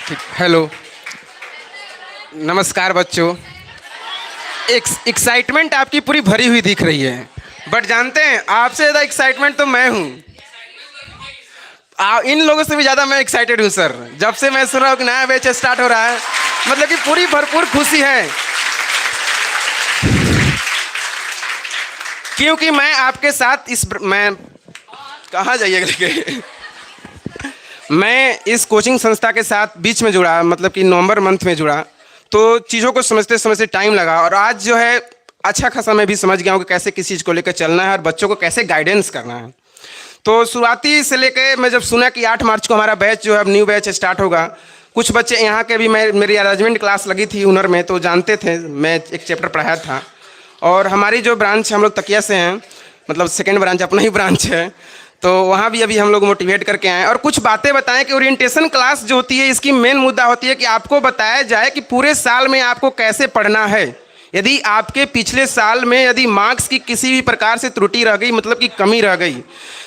ठीक। हेलो, नमस्कार बच्चों। एक्साइटमेंट आपकी पूरी भरी हुई दिख रही है, बट जानते हैं आपसे ज़्यादा एक्साइटमेंट तो मैं हूँ। इन लोगों से भी ज़्यादा मैं एक्साइटेड हूँ सर। जब से मैं सुन रहा हूँ कि नया बैच स्टार्ट हो रहा है, मतलब कि पूरी भरपूर खुशी है, क्योंकि मैं आपके साथ मैं कहाँ जाइएगा लेके मैं इस कोचिंग संस्था के साथ बीच में जुड़ा, मतलब कि नवंबर मंथ में जुड़ा, तो चीज़ों को समझते समझते टाइम लगा और आज जो है अच्छा खासा मैं भी समझ गया हूँ कि कैसे किस चीज़ को लेकर चलना है और बच्चों को कैसे गाइडेंस करना है। तो शुरुआती से लेकर मैं जब सुना कि 8 मार्च को हमारा बैच जो है अब न्यू बैच स्टार्ट होगा, कुछ बच्चे यहाँ के भी, मेरी अरेंजमेंट क्लास लगी थी हुनर में, तो जानते थे मैं एक चैप्टर पढ़ाया था। और हमारी जो ब्रांच हम लोग तकिया से हैं, मतलब सेकेंड ब्रांच अपना ही ब्रांच है, तो वहाँ भी अभी हम लोग मोटिवेट करके आए और कुछ बातें बताएं कि ओरिएंटेशन क्लास जो होती है इसकी मेन मुद्दा होती है कि आपको बताया जाए कि पूरे साल में आपको कैसे पढ़ना है। यदि आपके पिछले साल में यदि मार्क्स की किसी भी प्रकार से त्रुटि रह गई, मतलब कि कमी रह गई,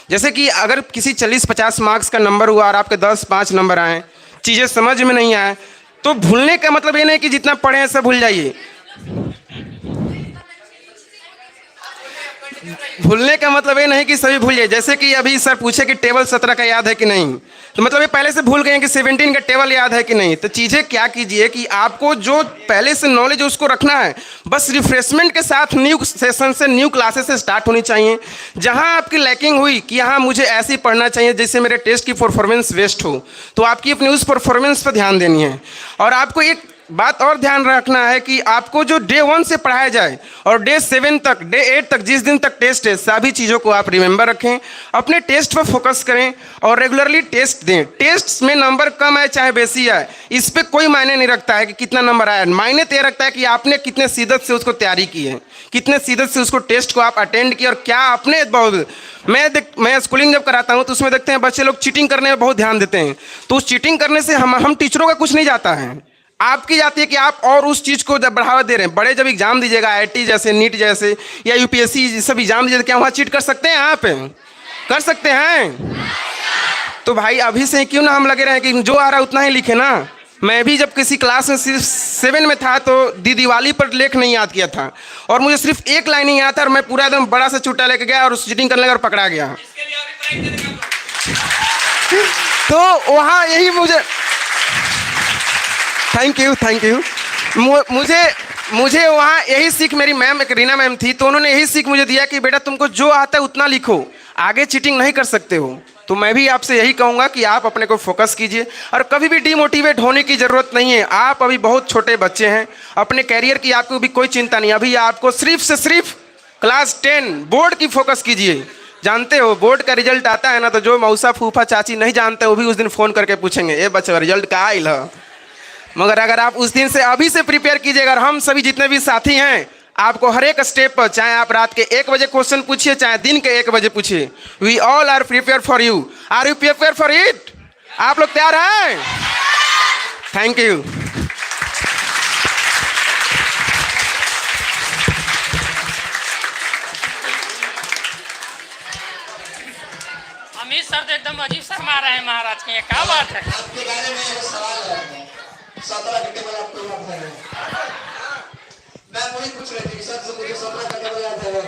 जैसे कि अगर किसी 40-50 मार्क्स का नंबर हुआ और आपके 10-5 नंबर आए, चीज़ें समझ में नहीं आए, तो भूलने का मतलब ये नहीं कि जितना पढ़े हैं सब भूल जाइए। भूलने का मतलब ये नहीं कि सभी भूल जाए। जैसे कि अभी सर पूछे कि टेबल 17 का याद है कि नहीं, तो मतलब ये पहले से भूल गए कि 17 का टेबल याद है कि नहीं। तो चीज़ें क्या कीजिए कि आपको जो पहले से नॉलेज उसको रखना है, बस रिफ्रेशमेंट के साथ न्यू सेशन से, न्यू क्लासेस से स्टार्ट होनी चाहिए। जहाँ आपकी लैकिंग हुई कि हाँ मुझे ऐसे ही पढ़ना चाहिए जैसे मेरे टेस्ट की परफॉर्मेंस वेस्ट हो, तो आपकी अपनी उस परफॉर्मेंस पर ध्यान देनी है। और आपको एक बात और ध्यान रखना है कि आपको जो डे 1 से पढ़ाया जाए और डे 7 तक, डे 8 तक, जिस दिन तक टेस्ट है, सभी चीज़ों को आप रिमेंबर रखें, अपने टेस्ट पर फोकस करें और रेगुलरली टेस्ट दें। टेस्ट में नंबर कम आए चाहे बेसी आए, इस पर कोई मायने नहीं रखता है कि कितना नंबर आया। मायने तो ये रखता है कि आपने कितने शिद्दत से उसको तैयारी की है, कितने शिद्दत से उसको टेस्ट को आप अटेंड किए और क्या आपने बहुत। मैं स्कूलिंग जब कराता हूँ तो उसमें देखते हैं बच्चे लोग चीटिंग करने में बहुत ध्यान देते हैं, तो उस चीटिंग करने से हम टीचरों का कुछ नहीं जाता है, आपकी जाती है कि आप और उस चीज़ को जब बढ़ावा दे रहे हैं। बड़े जब एग्जाम दीजिएगा, आईआईटी जैसे, नीट जैसे या यूपीएससी सब एग्जाम दीजिएगा, क्या वहाँ चीट कर सकते हैं? आप कर सकते हैं? तो भाई अभी से क्यों ना हम लगे रहे कि जो आ रहा है उतना ही लिखे ना। मैं भी जब किसी क्लास में सिर्फ 7 में था तो दिवाली पर लेख नहीं याद किया था और मुझे सिर्फ एक लाइन नहीं याद था और मैं पूरा एकदम बड़ा सा चूटा लेके गया और चीटिंग करने लगा और पकड़ा गया। तो वहाँ यही मुझे थैंक यू। मुझे वहाँ यही सीख, मेरी मैम एक रीना मैम थी, तो उन्होंने यही सीख मुझे दिया कि बेटा तुमको जो आता है उतना लिखो, आगे चीटिंग नहीं कर सकते हो। तो मैं भी आपसे यही कहूँगा कि आप अपने को फोकस कीजिए और कभी भी डिमोटिवेट होने की ज़रूरत नहीं है। आप अभी बहुत छोटे बच्चे हैं, अपने कैरियर की आपको भी कोई चिंता नहीं। अभी आपको सिर्फ से सिर्फ क्लास 10 बोर्ड की फोकस कीजिए। जानते हो बोर्ड का रिजल्ट आता है ना, तो जो मौसा फूफा चाची नहीं जानते वो भी उस दिन फ़ोन करके पूछेंगे, ए बच्चा रिजल्ट का आइल है। मगर अगर आप उस दिन से अभी से प्रिपेयर कीजिएगा, और हम सभी जितने भी साथी हैं आपको हर एक स्टेप पर, चाहे आप रात के 1 बजे क्वेश्चन पूछिए चाहे दिन के 1 बजे पूछिए, we all are prepare for you. Are you prepare for it? आप लोग तैयार हैं? Thank you. अमित सर तो एकदम अजीब शर्मा रहे हैं महाराज के, क्या बात है? आपके बारे में एक सवाल है, 17 का टेबल आपको याद है? मैं वही पूछ रही थी सर से, मुझे 17 का टेबल याद है?